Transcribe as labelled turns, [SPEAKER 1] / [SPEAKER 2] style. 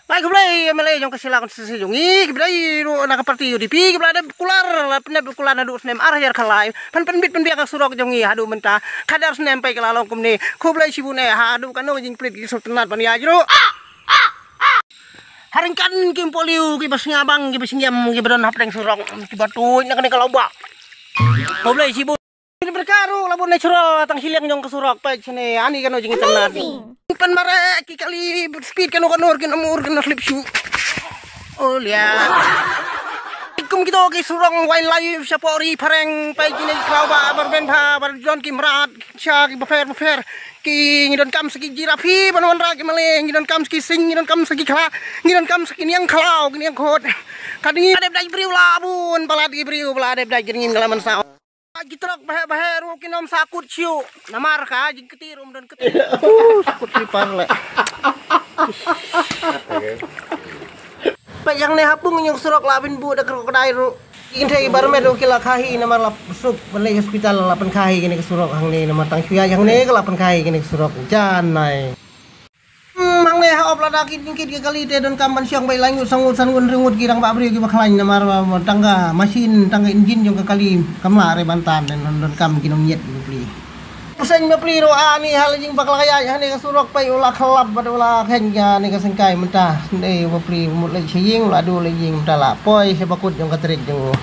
[SPEAKER 1] Lai kublai malay jong kasilakan sisi jong kublai nak partiyo di pi kublai ada kular pernah kular nadu snem arah kalai pan bit biak surok jong hadu mentah kadar snem pai kelalong kumni kublai sibune hadu kanu jing plit gisuk tenat pan ya jero haringkan kim poliu ki bas ngabang ki bas nyam ki bedon hapreng surok ki batu nak ne kalau bak kublai sibu ini berkaru labun natural tang hiliang jong kesurok pai sini ani kanu jing tenat pan mare ki kali speed kanu kanur kin amur kin slip shoe oh lihat ikum kita ki surong wildlife sapori pareng pai kini klauba barben pa bar jon ki mrat sha ki befer ki ngidon kam seki jirafi panon ra ki male ngidon kam seki sing ngidon kam seki khala ngidon kam seki niang khalau ki niang khot kadingi adep dai briu labun paladi briu pala adep dai jengin galaman sa gitrok bahe ru kinom sakut ciu namar ka jing ketirum dan ketir sakut lipar le pa yang ne hapung yung surok labin bu da krokodil ru ingin bar medo kila kahi namar lap sup balik hospital lapan kahi kini kesurok hang ne namar tang suya yang ne ke lapan kahi kini kesurok janai mang ne ha opla da kit kali te don kamban siang bai langu sangut ringut girang ba bri ki bakhlain namar tangga mesin tangga injin jong kali kamla re bantan dan don kam kinom nyet bli pesan me pli ro ani hal jing bakal kaya hani kesurok pai ulah kelap bad ulah kenya ni kasengkai mentah ne bli mut le chiying la du le jing mentala poi sebakut jong katrik jong